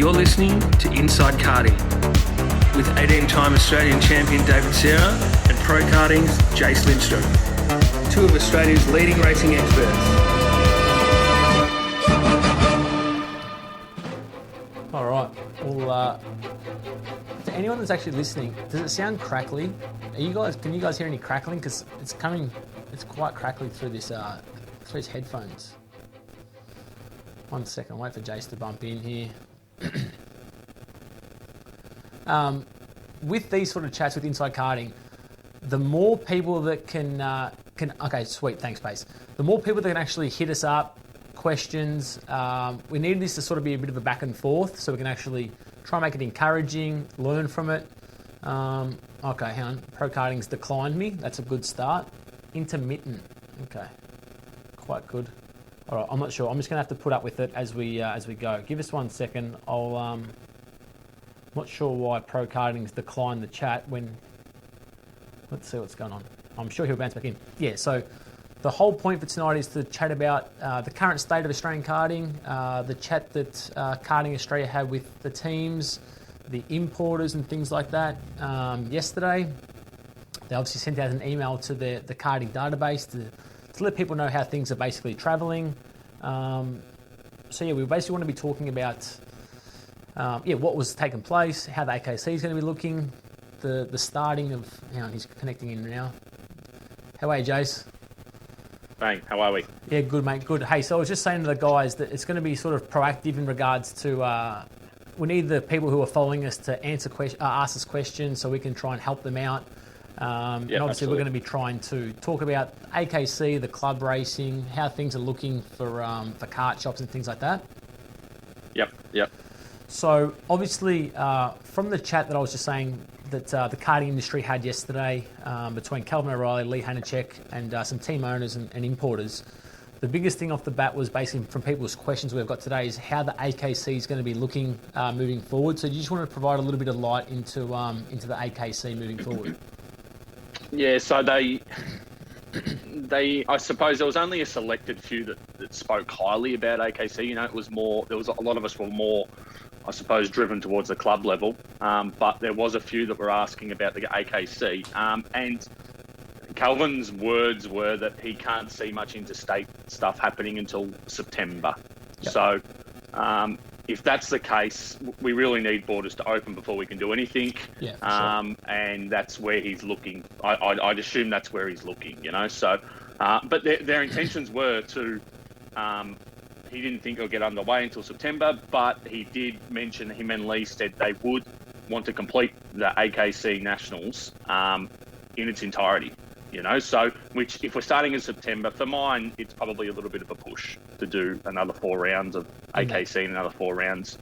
You're listening to Inside Karting with 18-time Australian champion David Sera and Pro Karting's Jace Lindstrom, two of Australia's leading racing experts. All right. Well, to anyone that's actually listening, does it sound crackly? Can you guys hear any crackling? Because it's quite crackly through this through his headphones. 1 second, wait for Jace to bump in here. With these sort of chats with Inside Karting, the more people that can okay, sweet, thanks, Pace. The more people that can actually hit us up, questions. We need this to sort of be a bit of a back and forth, so we can actually try and make it encouraging, learn from it. Okay, hang on. Pro Karting's declined me. That's a good start. Intermittent. Okay, quite good. All right, I'm not sure. I'm just going to have to put up with it as we go. Give us 1 second. I'm not sure why Pro Karting's declined the chat when. Let's see what's going on. I'm sure he'll bounce back in. Yeah. So the whole point for tonight is to chat about the current state of Australian karting, the chat that Karting Australia had with the teams, the importers and things like that. Yesterday, they obviously sent out an email to the karting database to let people know how things are basically travelling. So yeah, we basically want to be talking about what was taking place, how the AKC is going to be looking, the starting of. Hang on, he's connecting in now. How are you, Jace? Bang, how are we? Yeah, good, mate, good. Hey, so I was just saying to the guys that it's going to be sort of proactive in regards to. We need the people who are following us to ask us questions so we can try and help them out. And obviously absolutely. We're going to be trying to talk about AKC, the club racing, how things are looking for kart shops and things like that. Yep. So obviously from the chat that I was just saying that the karting industry had yesterday between Calvin O'Reilly, Lee Hanachek and some team owners and importers, the biggest thing off the bat was basically from people's questions we've got today is how the AKC is going to be looking moving forward. So you just want to provide a little bit of light into the AKC moving forward. Yeah, so they, I suppose there was only a selected few that spoke highly about AKC. You know, it was more, there was a lot of us were more, I suppose, driven towards the club level. But there was a few that were asking about the AKC. And Calvin's words were that he can't see much interstate stuff happening until September. Yep. So if that's the case, we really need borders to open before we can do anything. Yeah, sure. And that's where he's looking. I'd assume that's where he's looking, you know. So, but their intentions were to. He didn't think it'll get underway until September, but he did mention, him and Lee said they would want to complete the AKC Nationals in its entirety. You know, so which if we're starting in September, for mine, it's probably a little bit of a push to do another 4 rounds of AKC and another 4 rounds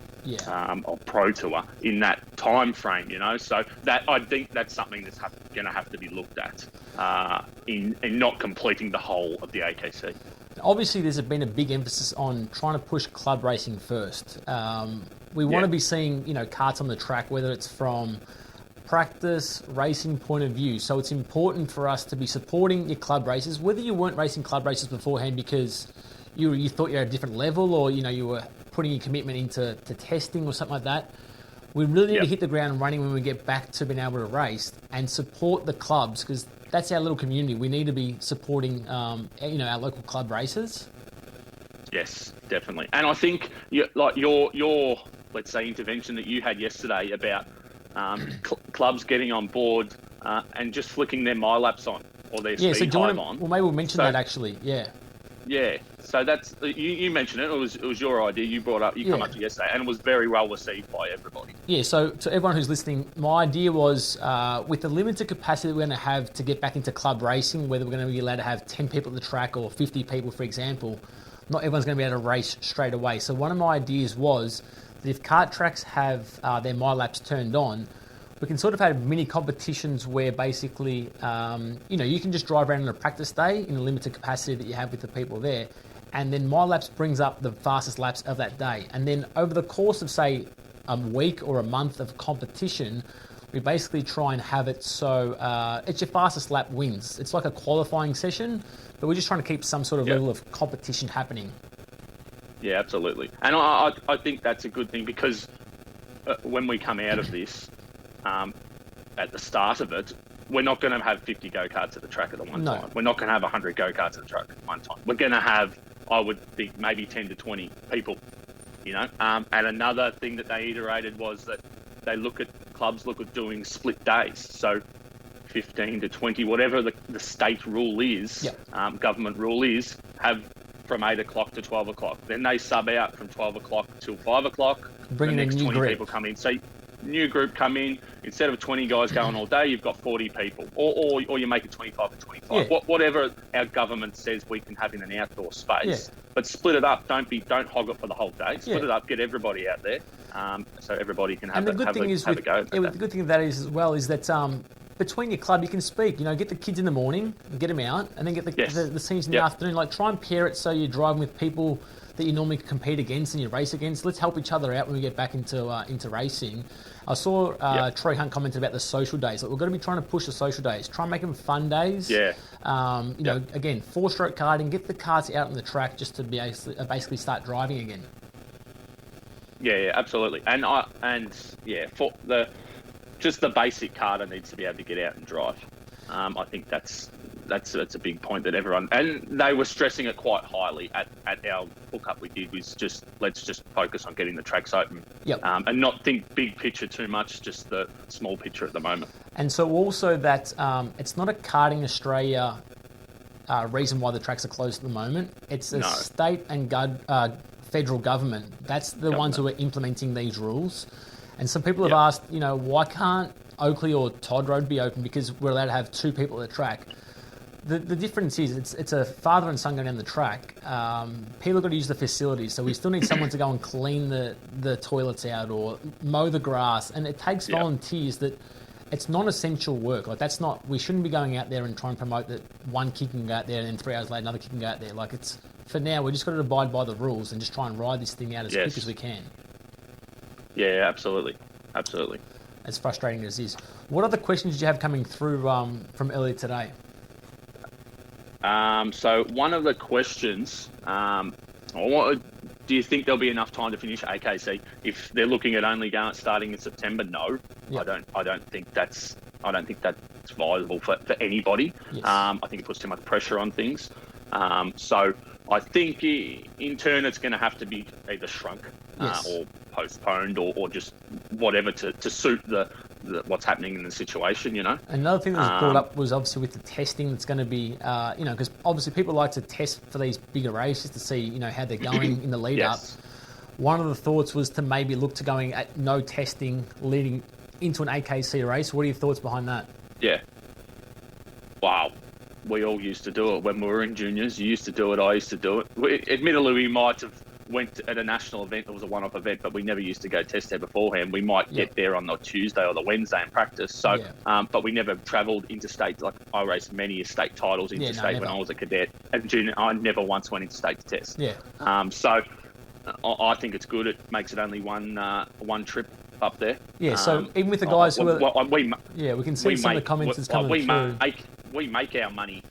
of Pro Tour in that time frame. You know, so that I think that's something that's going to have to be looked at in not completing the whole of the AKC. Obviously, there's been a big emphasis on trying to push club racing first. We want to be seeing, you know, karts on the track, whether it's from practice, racing point of view. So it's important for us to be supporting your club races, whether you weren't racing club races beforehand because you thought you were at a different level or, you know, you were putting your commitment into testing or something like that. We really need to hit the ground running when we get back to being able to race and support the clubs because that's our little community. We need to be supporting, our local club races. Yes, definitely. And I think your let's say intervention that you had yesterday about clubs getting on board and just flicking their MyLaps on or their speed hive on. Well, maybe we'll mention that actually. Yeah. So that's you mentioned it. It was your idea. You brought up. You come up to yesterday, and it was very well received by everybody. Yeah. So to everyone who's listening, my idea was with the limited capacity we're going to have to get back into club racing, whether we're going to be allowed to have 10 people at the track or 50 people, for example, not everyone's going to be able to race straight away. So one of my ideas was that if kart tracks have their MyLaps turned on, we can sort of have mini competitions where basically, you can just drive around on a practice day in a limited capacity that you have with the people there. And then MyLaps brings up the fastest laps of that day. And then over the course of, say, a week or a month of competition, we basically try and have it so it's your fastest lap wins. It's like a qualifying session, but we're just trying to keep some sort of level of competition happening. Yeah, absolutely. And I think that's a good thing because when we come out of this, at the start of it, we're not going to have 50 go-karts at the track at the one time. We're not going to have 100 go-karts at the track at one time. We're going to have, I would think, maybe 10 to 20 people, And another thing that they iterated was that clubs look at doing split days. So 15 to 20, whatever the state rule is, government rule is, have from 8 o'clock to 12 o'clock. Then they sub out from 12 o'clock till 5 o'clock. Bringing the next a new 20 group. people come in. So new group come in, instead of 20 guys going all day, you've got 40 people, or you make it 25 to 25. Whatever our government says we can have in an outdoor space, but split it up. Don't hog it for the whole day. Split it up. Get everybody out there, so everybody can have a go. The good thing of that is as well is that between your club you can speak. Get the kids in the morning, get them out, and then get the seniors in the afternoon. Like try and pair it so you're driving with people that you normally compete against and you race against. Let's help each other out when we get back into racing. I saw Troy Hunt commented about the social days. Like we're going to be trying to push the social days. Try and make them fun days. Again, 4-stroke karting. Get the cars out on the track just to basically start driving again. Yeah, absolutely. For the basic karter needs to be able to get out and drive. I think that's a big point that everyone, and they were stressing it quite highly at our hookup we did, was just let's just focus on getting the tracks open, and not think big picture too much, just the small picture at the moment. And so also that it's not a Karting Australia reason why the tracks are closed at the moment. It's a state and federal government. That's the ones who are implementing these rules. And some people have asked, why can't Oakley or Todd Road be open because we're allowed to have 2 people at the track? The difference is it's a father and son going down the track. People have got to use the facilities, so we still need someone to go and clean the toilets out or mow the grass, and it takes volunteers. That it's non-essential work. Like we shouldn't be going out there and trying to promote that one kid can go out there and then 3 hours later another kid can go out there. Like for now, we just got to abide by the rules and just try and ride this thing out as quick as we can. Yeah, absolutely. As frustrating as it is. What other questions did you have coming through from earlier today? So one of the questions, do you think there'll be enough time to finish AKC? If they're looking at only starting in September, no. I don't think that's viable for anybody. Yes. I think it puts too much pressure on things. So I think in turn it's going to have to be either shrunk or postponed or just whatever to suit the what's happening in the situation, Another thing that was brought up was obviously with the testing that's going to be, because obviously people like to test for these bigger races to see, how they're going in the lead up. One of the thoughts was to maybe look to going at no testing leading into an AKC race. What are your thoughts behind that? Yeah. Wow. We all used to do it when we were in juniors. You used to do it. I used to do it. Admittedly, we might have went at a national event. It was a one-off event, but we never used to go test there beforehand. We might get there on the Tuesday or the Wednesday and practice. So, but we never travelled interstate. Like I raced many state titles interstate when I was a cadet. And junior, I never once went interstate to test. So I think it's good. It makes it only one trip up there. So even with the guys who are... we can see some of the comments that's coming through. We make our money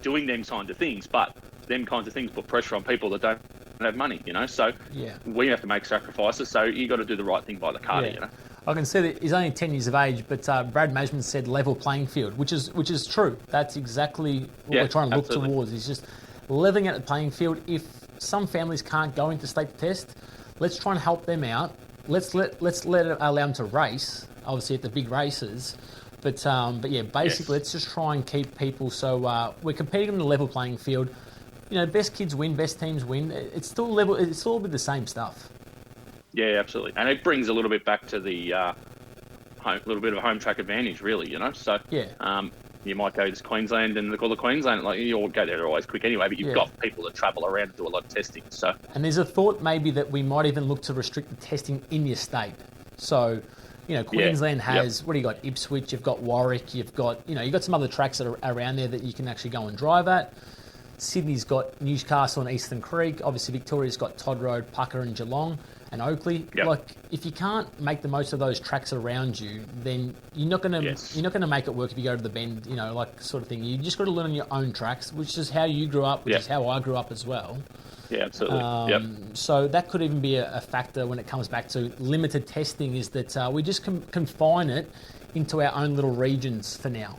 doing them kinds of things, but them kinds of things put pressure on people that don't have money, So we have to make sacrifices. So you got to do the right thing by the karter, I can see that he's only 10 years of age, but Brad Majman said level playing field, which is true. That's exactly what we're trying to look towards. Is just leveling out the playing field. If some families can't go into state test, let's try and help them out. Let's allow them to race, obviously at the big races. But basically, let's just try and keep people so we're competing on a level playing field. Best kids win, best teams win. It's still level. It's all with the same stuff. Yeah, absolutely, and it brings a little bit back to the little bit of a home track advantage, really. So you might go to Queensland and look all the Queensland, like you all go there always quick anyway. But you've got people that travel around and do a lot of testing. So and there's a thought maybe that we might even look to restrict the testing in your state. So. Queensland has, what do you got? Ipswich, you've got Warwick, you've got some other tracks that are around there that you can actually go and drive at. Sydney's got Newcastle and Eastern Creek. Obviously, Victoria's got Todd Road, Pucker and Geelong and Oakley. Like, if you can't make the most of those tracks around you, then you're not going to make it work if you go to the Bend, sort of thing. You just got to learn on your own tracks, which is how you grew up, which is how I grew up as well. Yeah, absolutely. So that could even be a factor when it comes back to limited testing, is that we just confine it into our own little regions for now.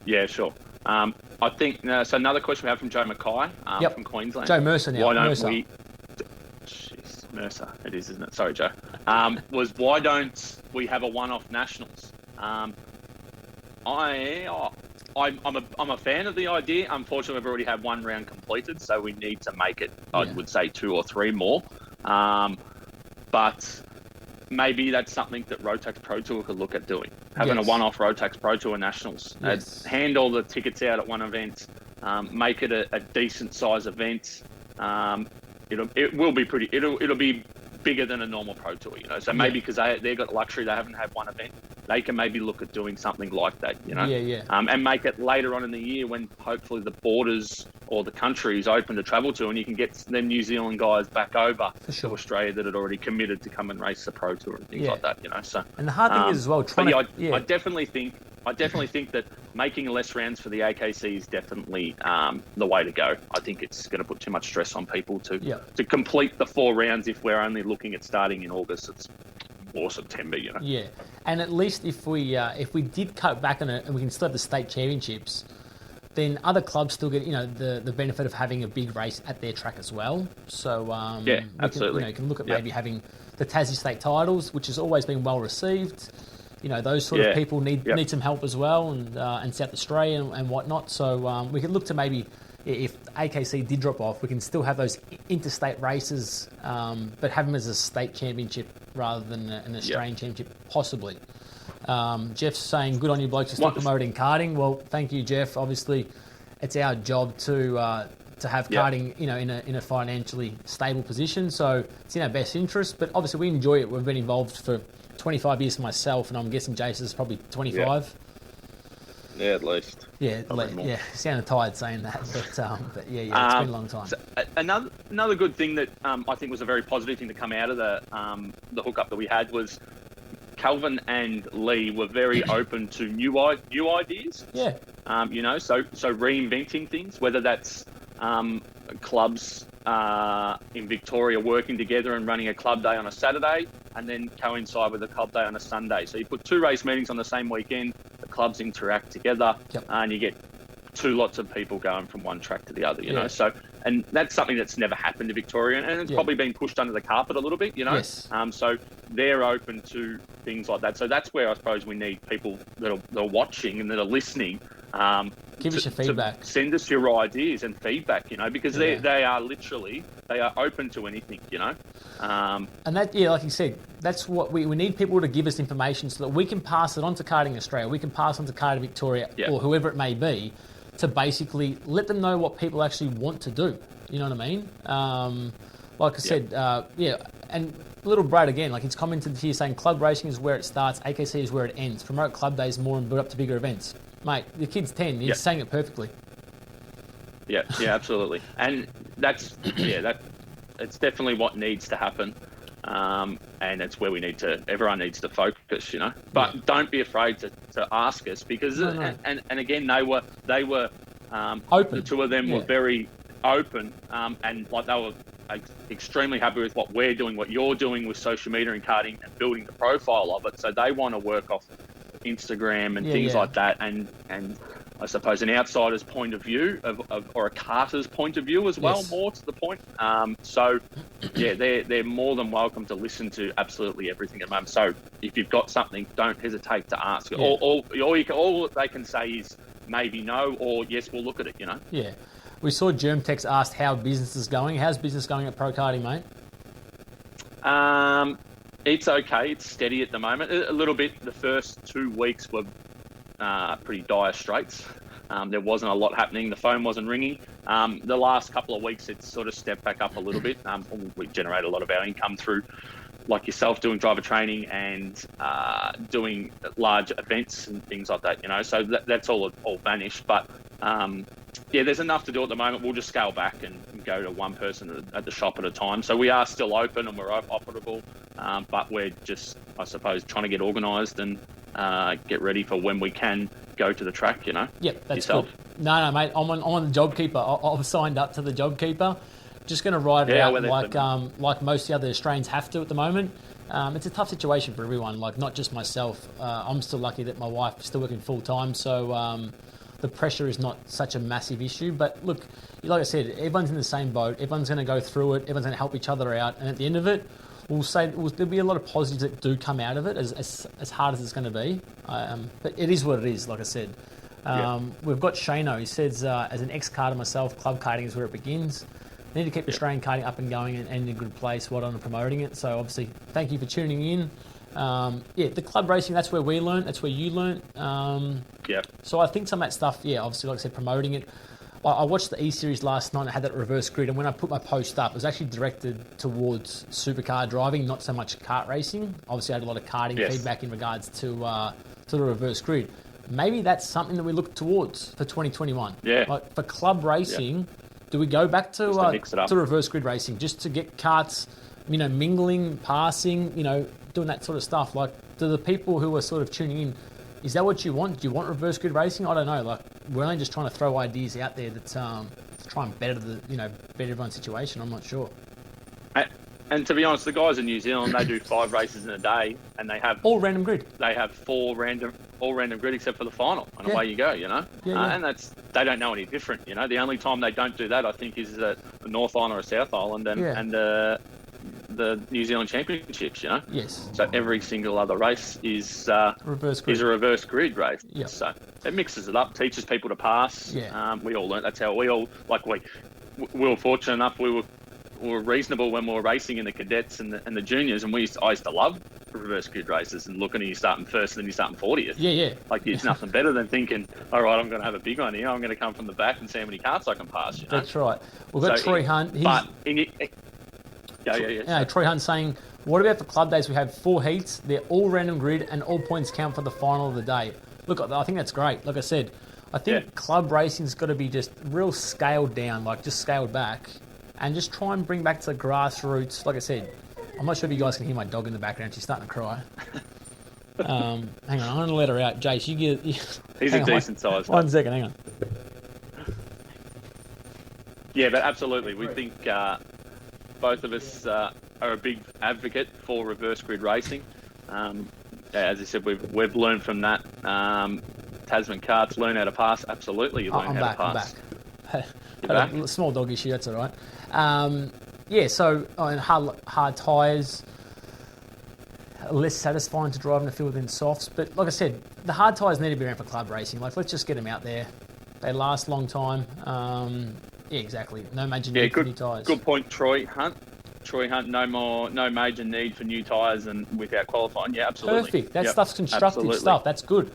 Yeah, sure. I think, so another question we have from Joe Mackay from Queensland. Joe Mercer now. Why don't we... Jeez, Mercer, it is, isn't it? Sorry, Joe. Was why don't we have a one-off nationals? I'm a fan of the idea. Unfortunately, we've already had one round completed, so we need to make it, I would say, 2 or 3 more. But maybe that's something that Rotax Pro Tour could look at doing. Having a one-off Rotax Pro Tour Nationals. Hand all the tickets out at one event. Make it a decent size event. It will be pretty. It'll be bigger than a normal Pro Tour, So maybe because they've got the luxury, they haven't had one event, they can maybe look at doing something like that, and make it later on in the year when hopefully the borders or the country is open to travel to, and you can get them New Zealand guys back over to Australia that had already committed to come and race the Pro Tour and things like that, So, and the hard thing is as well, I definitely think that making less rounds for the AKC is definitely the way to go. I think it's going to put too much stress on people to complete the 4 rounds if we're only looking at starting in August or September, Yeah, and at least if we did cut back on it and we can still have the state championships, then other clubs still get the benefit of having a big race at their track as well. So absolutely. You can look at maybe having the Tassie State titles, which has always been well received. Those sort of people need some help as well, and South Australia and whatnot. So we could look to maybe, if AKC did drop off, we can still have those interstate races, but have them as a state championship rather than an Australian championship, possibly. Jeff's saying, good on you blokes for still promoting karting. Well, thank you, Jeff. Obviously, it's our job to have karting, in a financially stable position. So it's in our best interest. But obviously, we enjoy it. We've been involved for 25 years myself, and I'm guessing Jace is probably 25. Yeah, at least. Yeah, sounded tired saying that, but yeah, it's been a long time. So another good thing that I think was a very positive thing to come out of the hookup that we had was Calvin and Lee were very open to new ideas. Yeah. So reinventing things, whether that's clubs in Victoria working together and running a club day on a Saturday and then coincide with a club day on a Sunday. So you put 2 race meetings on the same weekend, the clubs interact together, and you get 2 lots of people going from one track to the other, you know. So, and that's something that's never happened to Victoria, and it's probably been pushed under the carpet a little bit, Yes. So they're open to things like that. So that's where I suppose we need people that are watching and that are listening. Give us your feedback. Send us your ideas and feedback, because they are open to anything, And that, like you said, that's what we need people to give us information so that we can pass it on to Karting Australia, we can pass on to Karting Victoria, or whoever it may be, to basically let them know what people actually want to do. You know what I mean? Like I said, and little Brad again, like he's commented here saying club racing is where it starts, AKC is where it ends. Promote club days more and build up to bigger events. Mate, the kid's 10. He's saying it perfectly. Yeah, absolutely. And that's, it's definitely what needs to happen. And it's where everyone needs to focus, But don't be afraid to ask us because, and again, they were open. The 2 of them were very open, and like they were extremely happy with what we're doing, what you're doing with social media and karting and building the profile of it. So they want to work off Instagram and things like that, and I suppose an outsider's point of view or a karter's point of view as well, more to the point. They're more than welcome to listen to absolutely everything at the moment. So if you've got something, don't hesitate to ask. All they can say is maybe no or yes, we'll look at it. Yeah, we saw Germtex asked how business is going. How's business going at Pro Karting, mate? It's okay. It's steady at the moment. A little bit. The first 2 weeks were pretty dire straits. There wasn't a lot happening. The phone wasn't ringing. The last couple of weeks, it's sort of stepped back up a little bit. We generate a lot of our income through, like yourself, doing driver training and doing large events and things like that. So that's all vanished. But there's enough to do at the moment. We'll just scale back and go to one person at the shop at a time. So we are still open and we're operable, but we're just, I suppose, trying to get organised and get ready for when we can go to the track, Yep, that's yourself. Good. No, mate, I'm on the JobKeeper. I've signed up to the JobKeeper. Just going to ride it Yeah, out well, like most of the other Australians have to at the moment. It's a tough situation for everyone, like not just myself. I'm still lucky that my wife is still working full time, so the pressure is not such a massive issue. But look, like I said, everyone's in the same boat. Everyone's going to go through it. Everyone's going to help each other out. And at the end of it, there'll be a lot of positives that do come out of it, as hard as it's going to be. But it is what it is, like I said. We've got Shano. He says, as an ex-karter myself, club karting is where it begins. Need to keep Australian karting up and going and in a good place. Well done on promoting it. So obviously, thank you for tuning in. The club racing, that's where we learnt. That's where you learnt. So I think some of that stuff, obviously, like I said, promoting it. I watched the E-Series last night and I had that reverse grid. And when I put my post up, it was actually directed towards supercar driving, not so much kart racing. Obviously, I had a lot of karting feedback in regards to the reverse grid. Maybe that's something that we look towards for 2021. Yeah. Like for club racing, do we go back to reverse grid racing just to get karts, mingling, passing, doing that sort of stuff? Like, do the people who are sort of tuning in, is that what you want? Do you want reverse grid racing? I don't know. Like, we're only just trying to throw ideas out there that to try and better better everyone's situation. I'm not sure. And to be honest, the guys in New Zealand, they do 5 races in a day, and they have all random grid. They have all random grid except for the final, and away you go. And they don't know any different. The only time they don't do that, I think, is at the North Island or South Island, and the New Zealand Championships. Yes. So every single other race is a reverse grid race. Yep. So it mixes it up, teaches people to pass. Yeah. We all learned. That's how we were fortunate enough. We were reasonable when we were racing in the cadets and the juniors, and I used to love reverse grid races and looking at you starting first and then you starting 40th. Yeah. Like, it's nothing better than thinking, all right, I'm going to have a big one here. I'm going to come from the back and see how many karts I can pass. That's right. We've got Troy Hunt. Troy Hunt saying, what about for club days? We have 4 heats. They're all random grid and all points count for the final of the day. Look, I think that's great. Like I said, I think club racing's got to be just real scaled down, like just scaled back. And just try and bring back to the grassroots. Like I said, I'm not sure if you guys can hear my dog in the background. She's starting to cry. Hang on, I'm going to let her out. Jace, you get... He's a decent size. 1 second, hang on. Yeah, but absolutely. We think both of us are a big advocate for reverse grid racing. As I said, we've learned from that. Tasman karts, learn how to pass. Absolutely, you learn how to pass. I'm back. A small dog issue, that's all right. So hard tyres, less satisfying to drive in the field than softs. But like I said, the hard tyres need to be around for club racing. Like, let's just get them out there. They last a long time. Exactly. No major need for new tyres. Good point, Troy Hunt. No major need for new tyres and without qualifying. Yeah, absolutely. Perfect. That stuff's constructive stuff. That's good.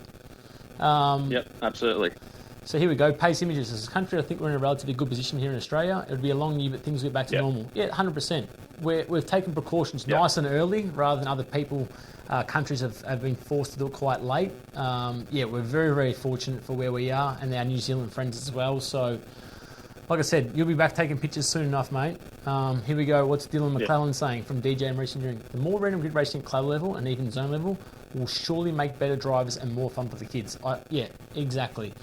Absolutely. So here we go. Pace images. As a country, I think we're in a relatively good position here in Australia. It would be a long year, but things will get back to normal. Yeah, 100%. We've taken precautions nice and early rather than other people. Countries have been forced to do it quite late. We're very, very fortunate for where we are and our New Zealand friends as well. So, like I said, you'll be back taking pictures soon enough, mate. Here we go. What's Dylan McClellan saying from DJ and Racing Engineering? The more random grid racing at club level and even zone level will surely make better drivers and more fun for the kids. Exactly.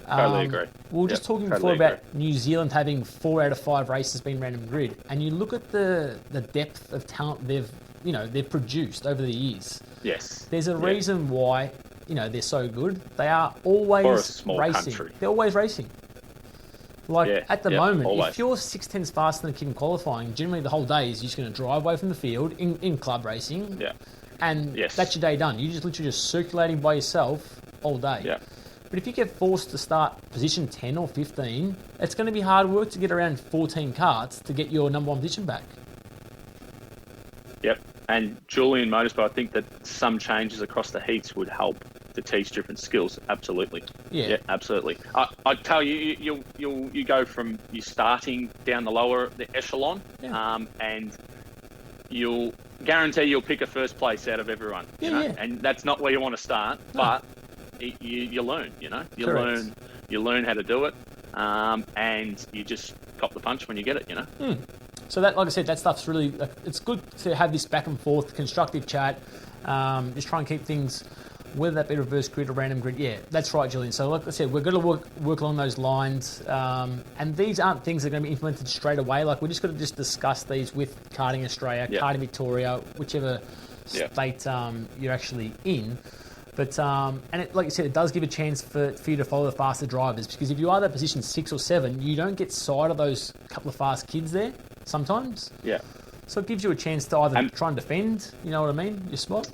Totally agree. We were just talking before about New Zealand having 4 out of 5 races being random grid, and you look at the depth of talent they've produced over the years. Yes. There's a reason why they're so good. They are always racing. Country. They're always racing. At the moment, always. if you're 6/10 faster than a kid in qualifying, generally the whole day is you're just going to drive away from the field in club racing. Yeah. And that's your day done. You're just literally circulating by yourself all day. Yeah. But if you get forced to start position 10 or 15, it's going to be hard work to get around 14 karts to get your number 1 position back. Yep. And Julian Motorsport, I think that some changes across the heats would help to teach different skills. Absolutely. Yeah, absolutely. I tell you, you go from you starting down the echelon, and you'll guarantee you'll pick a first place out of everyone. And that's not where you want to start, but you learn. You learn how to do it, and you just cop the punch when you get it. So that, like I said, that stuff's really, it's good to have this back and forth constructive chat. Just try and keep things whether that be reverse grid or random grid. Yeah, that's right, Julian. So like I said, we're going to work along those lines. And these aren't things that are going to be implemented straight away. Like, we're just going to just discuss these with Karting Australia, Karting Victoria, whichever state you're actually in. But like you said, it does give a chance for you to follow the faster drivers, because if you are that position 6 or 7, you don't get sight of those couple of fast kids there sometimes. Yeah. So it gives you a chance to either try and defend, you know what I mean, your spot.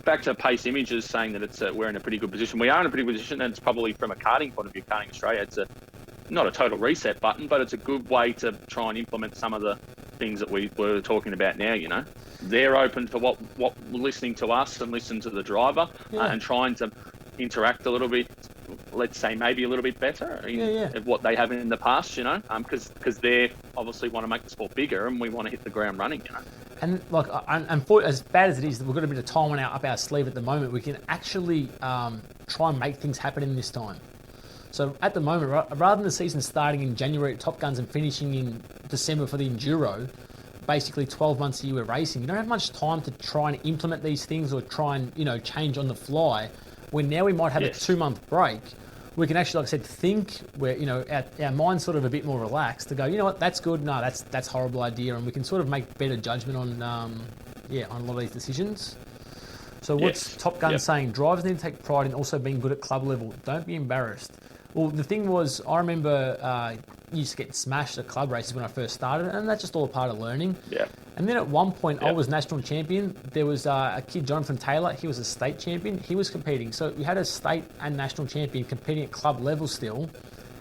Back to Pace Images saying that we're in a pretty good position. We are in a pretty good position, and it's probably from a karting point of view, Karting Australia, it's not a total reset button, but it's a good way to try and implement some of the things that we were talking about now, you know. They're open to what listening to us and listen to the driver and trying to interact a little bit, let's say maybe a little bit better of what they have in the past, you know, because they obviously want to make the sport bigger and we want to hit the ground running, you know. And like, and for, as bad as it is, we've got a bit of time up our sleeve at the moment. We can actually try and make things happen in this time. So at the moment, rather than the season starting in January at Top Guns and finishing in December for the Enduro, basically 12 months a year of racing, you don't have much time to try and implement these things or try and, you know, change on the fly. When now we might have a 2-month break, we can actually, like I said, think where, you know, our mind's sort of a bit more relaxed to go, you know what, that's good, no, that's a horrible idea, and we can sort of make better judgment on on a lot of these decisions. So what's Top Gun saying? Drivers need to take pride in also being good at club level. Don't be embarrassed. Well, the thing was, I remember you used to get smashed at club races when I first started, and that's just all a part of learning. Yeah. And then at one point, I was national champion. There was a kid, Jonathan Taylor. He was a state champion. He was competing. So we had a state and national champion competing at club level still,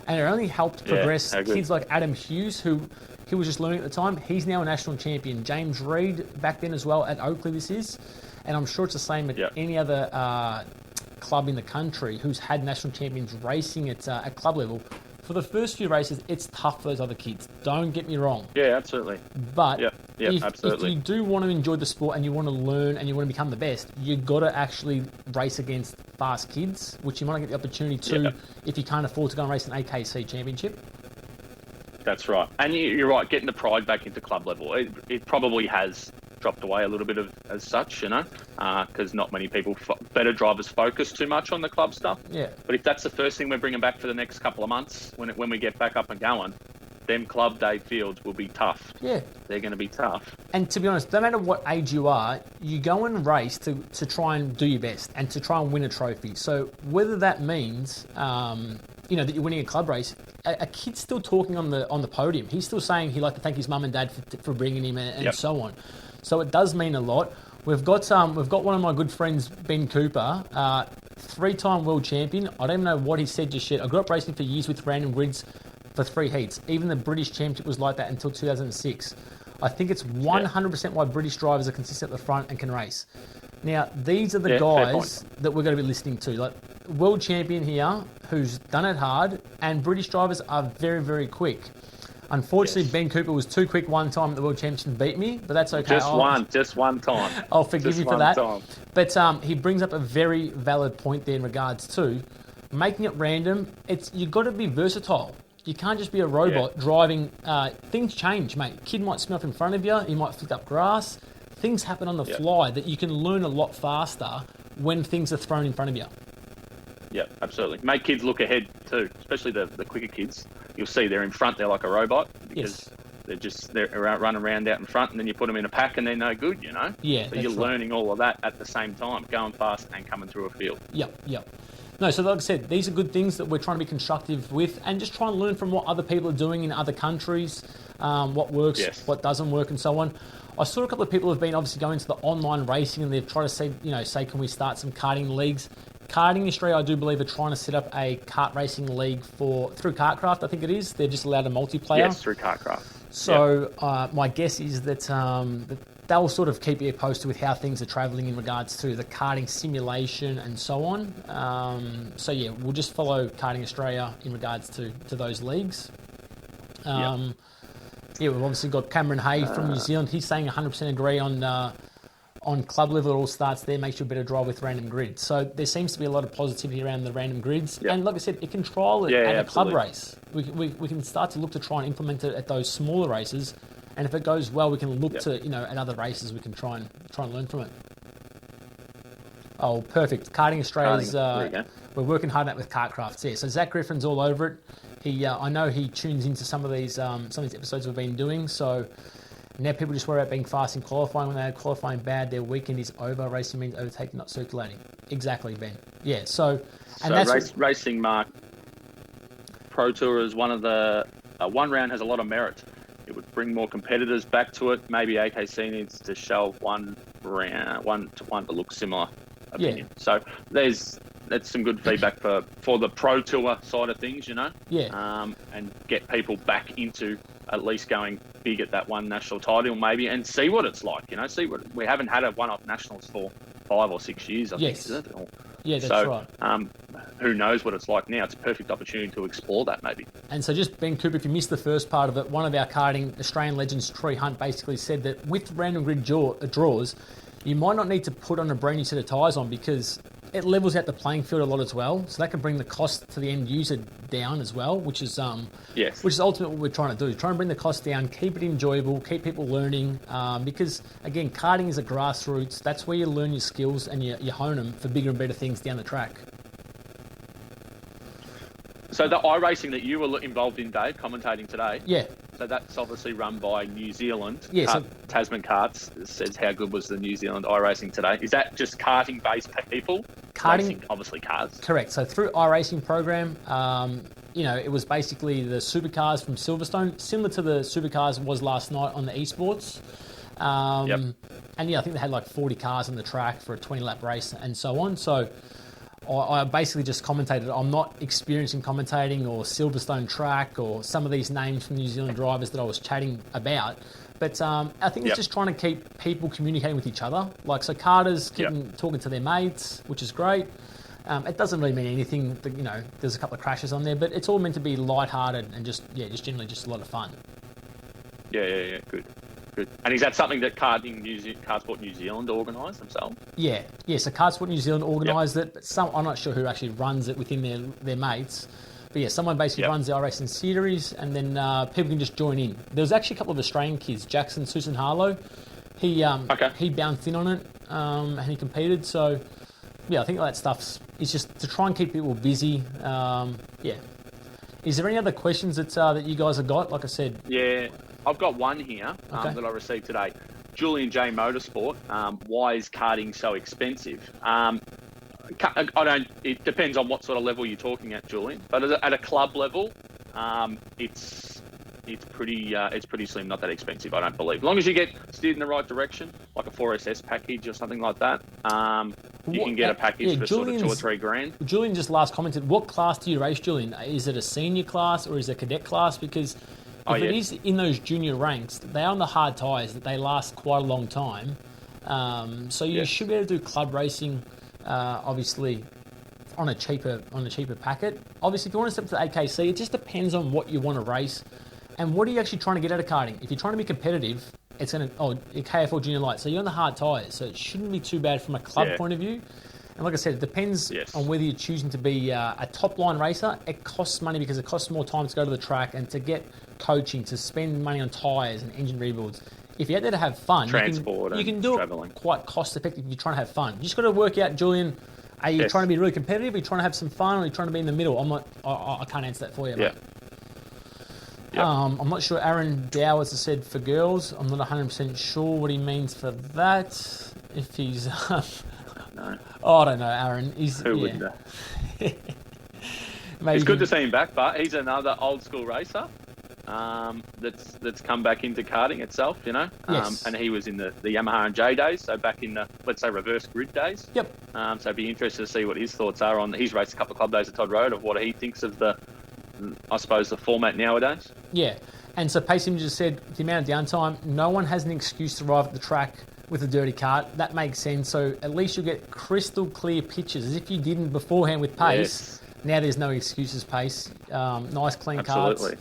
and it only helped progress kids like Adam Hughes, who he was just learning at the time. He's now a national champion. James Reed, back then as well, at Oakley this is. And I'm sure it's the same at any other club in the country who's had national champions racing at club level. For the first few races, it's tough for those other kids. Don't get me wrong. Yeah, absolutely. But absolutely. If you do want to enjoy the sport and you want to learn and you want to become the best, you've got to actually race against fast kids, which you might not get the opportunity to if you can't afford to go and race an AKC championship. That's right. And you're right, getting the pride back into club level. It probably has dropped away a little bit as such, you know, because not many people, better drivers, focus too much on the club stuff. Yeah. But if that's the first thing we're bringing back for the next couple of months, when we get back up and going, them club day fields will be tough. Yeah. They're going to be tough. And to be honest, no matter what age you are, you go and race to try and do your best and to try and win a trophy. So whether that means, you know, that you're winning a club race, a kid's still talking on the podium. He's still saying he'd like to thank his mum and dad for bringing him and so on. So it does mean a lot. We've got one of my good friends, Ben Cooper, 3-time world champion. I don't even know what he said just yet. I grew up racing for years with random grids for 3 heats. Even the British championship was like that until 2006. I think it's 100% why British drivers are consistent at the front and can race. Now, these are the guys that we're going to be listening to. Like, world champion here, who's done it hard, and British drivers are very, very quick. Unfortunately, Ben Cooper was too quick one time at the World Championship and beat me, but that's okay. Just one time. I'll forgive you for that. But he brings up a very valid point there in regards to making it random. You've got to be versatile. You can't just be a robot driving. Things change, mate. Kid might spin off in front of you. You might flick up grass. Things happen on the fly that you can learn a lot faster when things are thrown in front of you. Yeah, absolutely. Make kids look ahead too, especially the quicker kids. You'll see they're in front, they're like a robot because they're out running around out in front, and then you put them in a pack and they're no good, you know? Yeah, so you're learning all of that at the same time, going fast and coming through a field. Yep. No, so like I said, these are good things that we're trying to be constructive with and just try and learn from what other people are doing in other countries, what works, what doesn't work, and so on. I saw a couple of people have been obviously going to the online racing and they've tried to say, can we start some karting leagues? Karting Australia, I do believe, are trying to set up a kart racing league through Kartcraft, I think it is. They're just allowed a multiplayer. Yes, through Kartcraft. So my guess is that they'll sort of keep you posted with how things are travelling in regards to the karting simulation and so on. We'll just follow Karting Australia in regards to those leagues. We've obviously got Cameron Hay from New Zealand. He's saying 100% agree on club level. It all starts there, makes you a better drive with random grids. So there seems to be a lot of positivity around the random grids. And like I said, it can trial it at a club race. We can start to look to try and implement it at those smaller races. And if it goes well, we can look to, at other races, we can try and learn from it. Oh, perfect. Karting Australia's, There you go. we're working hard on that with Kartcrafts. Yeah, so Zach Griffin's all over it. I know he tunes into some of these episodes we've been doing. So now people just worry about being fast in qualifying. When they're qualifying bad, their weekend is over. Racing means overtaking, not circulating. Exactly, Ben. Yeah. So Racing Mark Pro Tour is one of the one round has a lot of merit. It would bring more competitors back to it. Maybe AKC needs to show one to look similar. Opinion. Yeah. So that's some good feedback for the Pro Tour side of things, Yeah. And get people back into at least going big at that one national title maybe, and see what it's like. See what we haven't had a one-off nationals for 5 or 6 years. I think, is it? Yeah, that's right. Who knows what it's like now? It's a perfect opportunity to explore that maybe. And so just, Ben Cooper, if you missed the first part of it, one of our karting Australian legends, Troy Hunt, basically said that with random grid draws, you might not need to put on a brand new set of tyres on because it levels out the playing field a lot as well. So that can bring the cost to the end user down as well, which is ultimately what we're trying to do. Trying to bring the cost down, keep it enjoyable, keep people learning. Because, again, karting is a grassroots. That's where you learn your skills and you hone them for bigger and better things down the track. So the iRacing that you were involved in, Dave, commentating today. Yeah. So that's obviously run by New Zealand. Yeah. Tasman Karts says how good was the New Zealand iRacing today. Is that just karting-based people? Racing, obviously, cars. Correct. So through iRacing program, it was basically the supercars from Silverstone, similar to the supercars was last night on the esports. And I think they had like 40 cars on the track for a 20-lap race and so on. So I basically just commentated. I'm not experienced in commentating or Silverstone track or some of these names from New Zealand drivers that I was chatting about. But I think it's just trying to keep people communicating with each other. Like, so karters keeping talking to their mates, which is great. It doesn't really mean anything. There's a couple of crashes on there, but it's all meant to be lighthearted and just generally just a lot of fun. Yeah. Good. And is that something that Kartsport New Zealand organise themselves? Yeah. So Kartsport New Zealand organised it, but I'm not sure who actually runs it within their mates. But yeah, someone basically runs the iRacing series, and then people can just join in. There was actually a couple of Australian kids, Jackson Susan Harlow. He bounced in on it and he competed. So yeah, I think that stuff is just to try and keep people busy. Is there any other questions that you guys have got? Like I said, I've got one here that I received today. Julian J Motorsport. Why is karting so expensive? It depends on what sort of level you're talking at, Julian. But at a club level, it's pretty slim, not that expensive, I don't believe. As long as you get steered in the right direction, like a 4SS package or something like that, you can get a package for sort of $2 or $3 grand. Julian just last commented, what class do you race, Julian? Is it a senior class or is it a cadet class? Because if it is in those junior ranks, they are on the hard tyres that they last quite a long time. So you should be able to do club racing, obviously, on a cheaper packet. Obviously, if you want to step to the AKC, it just depends on what you want to race and what are you actually trying to get out of karting. If you're trying to be competitive, it's a KFL Junior Light, so you're on the hard tyres, so it shouldn't be too bad from a club point of view. And like I said, it depends on whether you're choosing to be a top-line racer. It costs money because it costs more time to go to the track and to get coaching, to spend money on tyres and engine rebuilds. If you're out there to have fun, you can do it quite cost-effective if you're trying to have fun. You just got to work out, Julian, are you trying to be really competitive, are you trying to have some fun, or are you trying to be in the middle? I can't answer that for you, mate. I'm not sure. Aaron Dowers has said for girls. I'm not 100% sure what he means for that. If he's... No. Oh, I don't know, Aaron. Who would know? It's good to see him back, but he's another old school racer that's come back into karting itself, Yes. And he was in the Yamaha and J days, so back in the, let's say, reverse grid days. Yep. So it'd be interesting to see what his thoughts are on. He's raced a couple of club days at Todd Road, of what he thinks of the format nowadays. Yeah. And so Pacey just said, the amount of downtime, no one has an excuse to arrive at the track with a dirty kart. That makes sense. So at least you'll get crystal clear pictures, as if you didn't beforehand with Pace. Yes. Now there's no excuses, Pace. Nice, clean karts.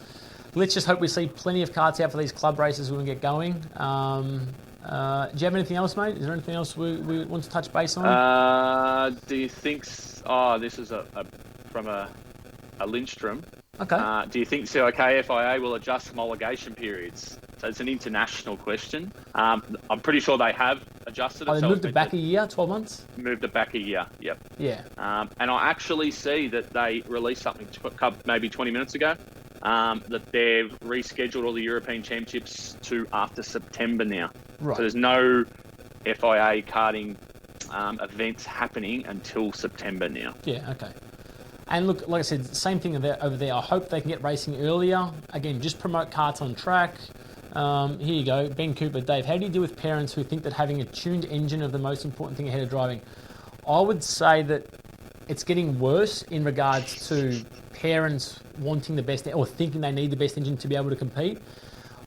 Let's just hope we see plenty of karts out for these club races when we get going. Do you have anything else, mate? Is there anything else we want to touch base on? Do you think... this is from a Lindstrom. Okay. Do you think KFIA will adjust homologation periods? So it's an international question. I'm pretty sure they have adjusted it. They moved it back a year, 12 months? Moved it back a year, yep. Yeah. And I actually see that they released something maybe 20 minutes ago, that they've rescheduled all the European Championships to after September now. Right. So there's no FIA karting events happening until September now. Yeah, okay. And look, like I said, same thing over there. I hope they can get racing earlier. Again, just promote karts on track. Here you go. Ben Cooper, Dave, how do you deal with parents who think that having a tuned engine is the most important thing ahead of driving? I would say that it's getting worse in regards to parents wanting the best or thinking they need the best engine to be able to compete.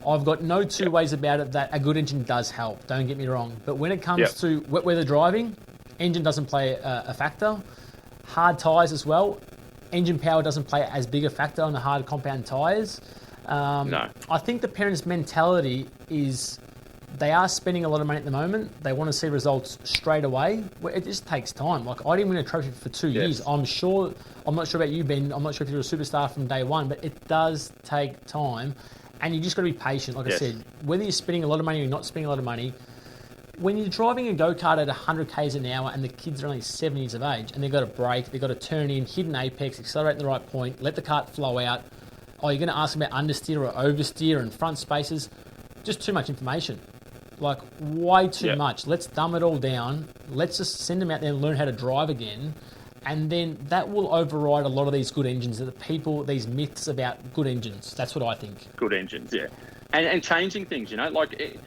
I've got no two ways about it that a good engine does help, don't get me wrong. But when it comes to wet weather driving, engine doesn't play a factor. Hard tyres as well. Engine power doesn't play as big a factor on the hard compound tyres. No. I think the parents' mentality is they are spending a lot of money at the moment. They want to see results straight away. It just takes time. Like, I didn't win a trophy for 2 years. I'm not sure about you, Ben. I'm not sure if you're a superstar from day one, but it does take time. And you just got to be patient. Like I said, whether you're spending a lot of money or you're not spending a lot of money, when you're driving a go-kart at 100 k's an hour and the kids are only 7 years of age and they've got to brake, they've got to turn in, hit an apex, accelerate in the right point, let the kart flow out. Oh, you're going to ask them about understeer or oversteer and front spaces. Just too much information. Like, way too much. Let's dumb it all down. Let's just send them out there and learn how to drive again. And then that will override a lot of these good engines, these myths about good engines. That's what I think. Good engines, yeah. And changing things, like...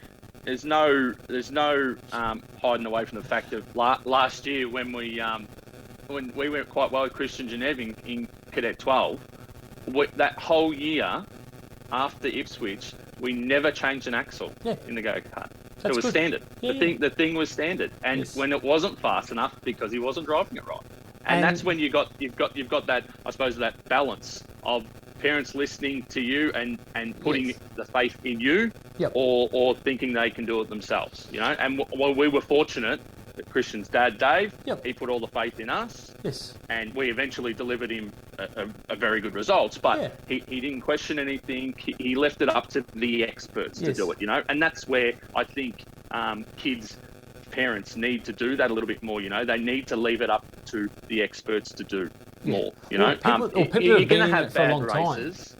There's no hiding away from the fact of last year when we went quite well with Christian Genev in Cadet 12, that whole year after Ipswich, we never changed an axle in the go-kart. It was standard. The thing was standard, and when it wasn't fast enough because he wasn't driving it right, and that's when you've got that, I suppose, that balance of parents listening to you and putting the faith in you, or thinking they can do it themselves, And we were fortunate that Christian's dad, Dave, he put all the faith in us, and we eventually delivered him a very good results. But he didn't question anything. He left it up to the experts to do it, And that's where I think parents need to do that a little bit more. They need to leave it up to the experts to do more. People you're going to have bad races.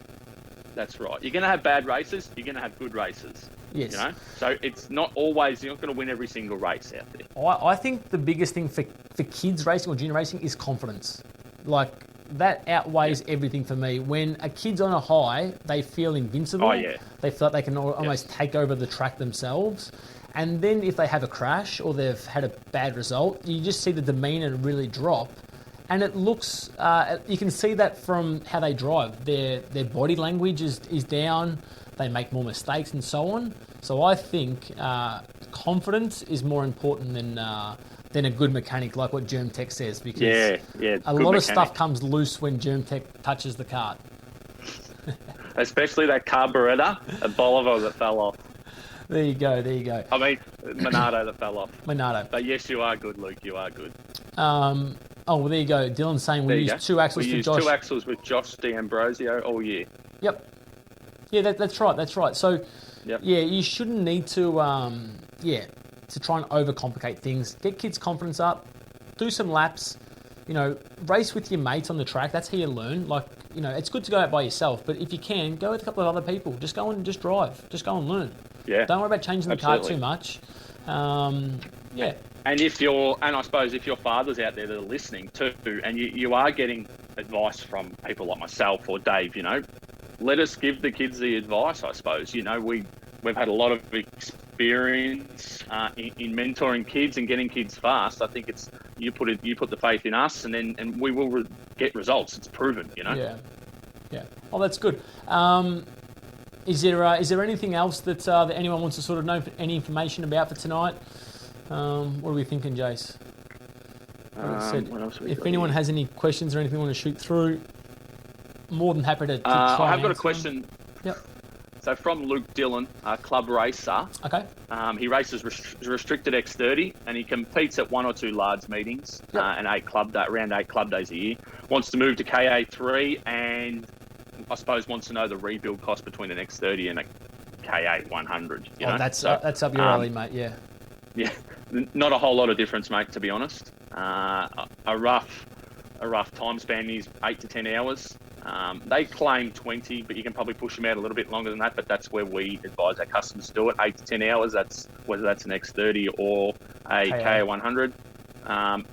That's right. You're going to have bad races. You're going to have good races. Yes. So it's not always, you're not going to win every single race out there. I think the biggest thing for kids racing or junior racing is confidence. Like, that outweighs everything for me. When a kid's on a high, they feel invincible. Oh, yeah. They feel like they can almost take over the track themselves. And then if they have a crash or they've had a bad result, you just see the demeanour really drop. And it looks, you can see that from how they drive. Their body language is down. They make more mistakes and so on. So I think confidence is more important than a good mechanic, like what Germtech says, because a lot of stuff comes loose when Germtech touches the kart. Especially that carburetor at Bolivar that fell off. There you go. I mean, Monado that fell off. Monado. But yes, you are good, Luke. You are good. Well, there you go. Dylan's saying we use two axles for Josh. We use two axles with Josh D'Ambrosio all year. Yep. Yeah, that's right. So, you shouldn't need to, to try and overcomplicate things. Get kids' confidence up. Do some laps. Race with your mates on the track. That's how you learn. Like, it's good to go out by yourself, but if you can, go with a couple of other people. Just go and just drive. Just go and learn. Yeah. Don't worry about changing the car too much. And I suppose if your father's out there that are listening too, and you are getting advice from people like myself or Dave, let us give the kids the advice. I suppose we've had a lot of experience in mentoring kids and getting kids fast. I think it's you put the faith in us, and we will get results. It's proven. Yeah. Oh, that's good. Is there anything else that anyone wants to sort of know any information about for tonight? What are we thinking, Jace? What else if anyone has any questions or anything they want to shoot through, more than happy to try. I have got a question. Yep. So from Luke Dillon, a club racer. Okay. He races restricted X30 and he competes at one or two large meetings and around 8 club days a year. Wants to move to KA3 and I suppose, wants to know the rebuild cost between an X30 and a K8 100. That's up your alley, mate. Yeah. Yeah, not a whole lot of difference, mate. To be honest, a rough time span is 8 to 10 hours. They claim 20, but you can probably push them out a little bit longer than that. But that's where we advise our customers to do it. 8 to 10 hours. That's whether that's an X30 or a K100.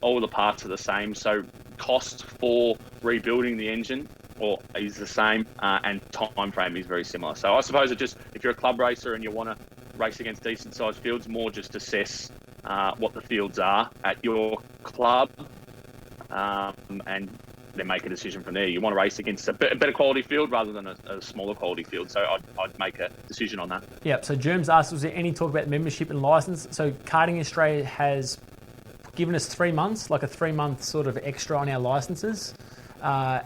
All the parts are the same. So cost for rebuilding the engine is the same, and time frame is very similar. So I suppose if you're a club racer and you want to race against decent sized fields, more just assess what the fields are at your club, and then make a decision from there. You want to race against a better quality field rather than a smaller quality field. So I'd make a decision on that. Yeah. So Germs asked, was there any talk about membership and license? So Karting Australia has given us 3 months, like a 3-month sort of extra on our licenses.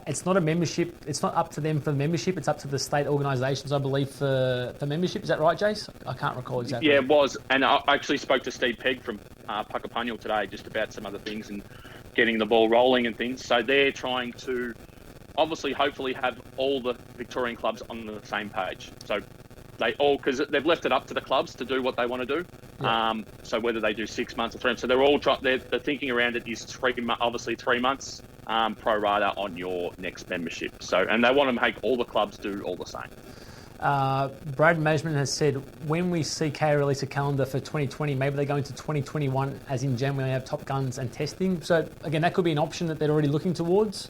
It's not a membership. It's not up to them for membership. It's up to the state organisations, I believe, for membership. Is that right, Jace? I can't recall exactly. Yeah, it was. And I actually spoke to Steve Pegg from Puckapunyal today just about some other things and getting the ball rolling and things. So they're trying to hopefully have all the Victorian clubs on the same page. So because they've left it up to the clubs to do what they want to do. Yeah. So whether they do 6 months or 3 months, so they're all the thinking around it is 3 months, pro rata on your next membership. So, and they want to make all the clubs do all the same. Brad Management has said when we see KA release a calendar for 2020, maybe they go into 2021, as in Jan when they have Top Guns and testing. So again, that could be an option that they're already looking towards.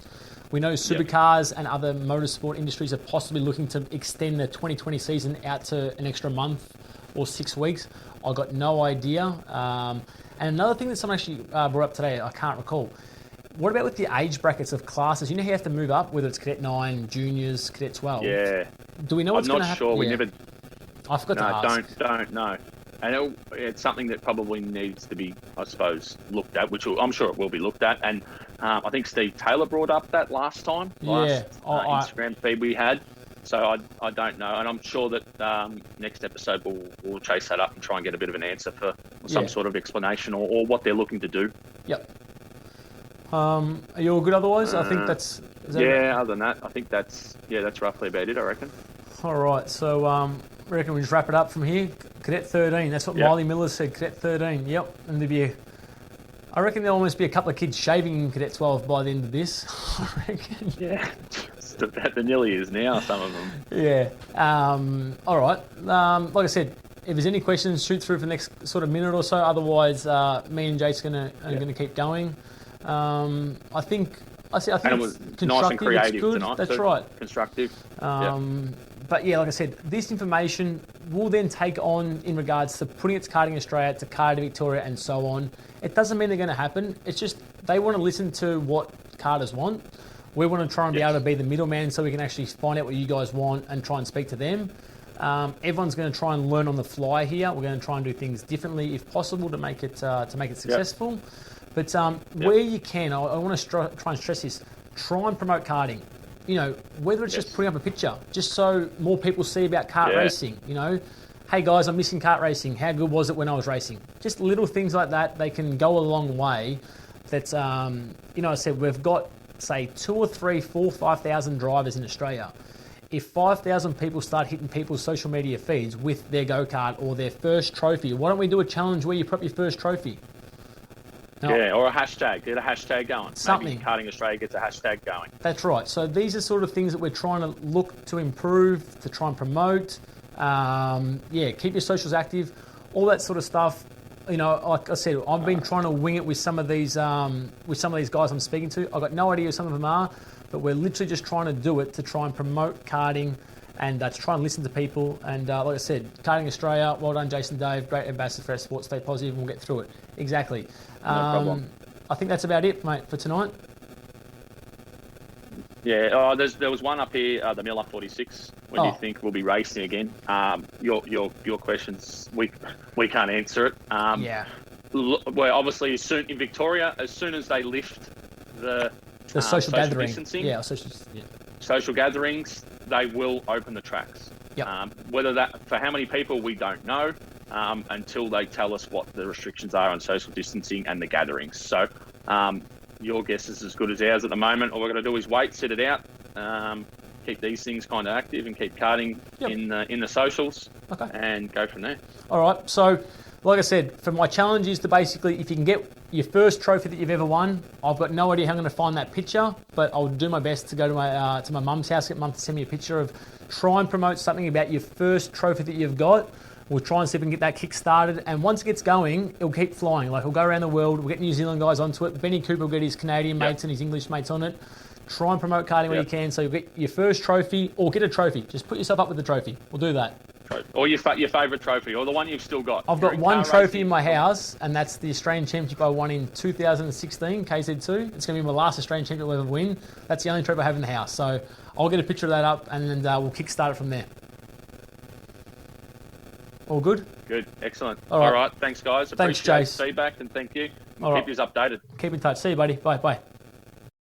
We know supercars and other motorsport industries are possibly looking to extend the 2020 season out to an extra month or 6 weeks. I've got no idea. And another thing that someone actually brought up today, I can't recall. What about with the age brackets of classes? You know how you have to move up, whether it's Cadet 9, Juniors, Cadet 12? Yeah. Do we know what's going to happen? I'm not sure. Yeah. We never... I forgot to ask. Don't know. And it's something that probably needs to be, I suppose, looked at, which I'm sure it will be looked at. And I think Steve Taylor brought up that last Instagram feed we had. So I don't know. And I'm sure that next episode we'll chase that up and try and get a bit of an answer for some sort of explanation or what they're looking to do. Yep. Are you all good otherwise? I think that's... other than that, I think that's roughly about it, I reckon. All right, so I reckon we just wrap it up from here. Cadet 13, that's what Miley Miller said, Cadet 13, yep. And I reckon there'll almost be a couple of kids shaving in Cadet 12 by the end of this, I reckon. Yeah, just about the nearly is now, some of them. Yeah, all right. Like I said, if there's any questions, shoot through for the next sort of minute or so. Otherwise, me and Jace are going to keep going. I think and it was nice and creative tonight. That's right. Constructive. But yeah, like I said, this information will then take on in regards to putting it to Karting Australia, to Karting Victoria, and so on. It doesn't mean they're going to happen. It's just they want to listen to what karters want. We want to try and be able to be the middleman so we can actually find out what you guys want and try and speak to them. Everyone's going to try and learn on the fly here. We're going to try and do things differently if possible to make it successful. But where you can, I want to try and stress this, try and promote karting. You know, whether it's just putting up a picture, just so more people see about kart racing, you know. Hey guys, I'm missing kart racing. How good was it when I was racing? Just little things like that, they can go a long way. That's, I said, we've got, say, 2 or 3, 4, 5,000 drivers in Australia. If 5,000 people start hitting people's social media feeds with their go-kart or their first trophy, why don't we do a challenge where you put up your first trophy? Or a hashtag. Get a hashtag going. Something. Maybe Karting Australia gets a hashtag going. That's right. So these are sort of things that we're trying to look to improve, to try and promote. Keep your socials active, all that sort of stuff. You know, like I said, I've been trying to wing it with some of these guys I'm speaking to. I've got no idea who some of them are, but we're literally just trying to do it to try and promote karting and to try and listen to people. And like I said, Karting Australia, well done, Jason Dave, great ambassador for our sport. Stay positive and we'll get through it. Exactly. No problem. I think that's about it, mate, for tonight. Yeah, there was one up here, the Miller 46. When do you think we'll be racing again? Your questions, we can't answer it. Well, obviously, soon in Victoria, as soon as they lift the social gathering, distancing, social gatherings, they will open the tracks. Yep. Whether that for how many people, we don't know. Until they tell us what the restrictions are on social distancing and the gatherings. So your guess is as good as ours at the moment. All we're going to do is wait, sit it out, keep these things kind of active and keep karting Yep. in the socials, Okay. and go from there. All right. So, like I said, for my challenge is to basically, if you can get your first trophy that you've ever won, I've got no idea how I'm going to find that picture, but I'll do my best to go to my mum's house, get mum to send me a picture of, try and promote something about your first trophy that you've got. We'll try and see if we can get that kick started, and once it gets going, it'll keep flying. Like, it'll go around the world. We'll get New Zealand guys onto it. Benny Cooper will get his Canadian mates and his English mates on it. Try and promote karting when you can, so you'll get your first trophy, or get a trophy. Just put yourself up with the trophy. We'll do that. Or your favourite trophy, or the one you've still got. I've got one trophy in my house, and that's the Australian Championship I won in 2016, KZ2. It's going to be my last Australian Championship I'll ever win. That's the only trophy I have in the house. So I'll get a picture of that up, and then we'll kickstart it from there. All good? Good, excellent. All right. Thanks, guys. Thanks, Appreciate Jace. the feedback, and thank you. All Keep right. us updated. Keep in touch. See you, buddy. Bye.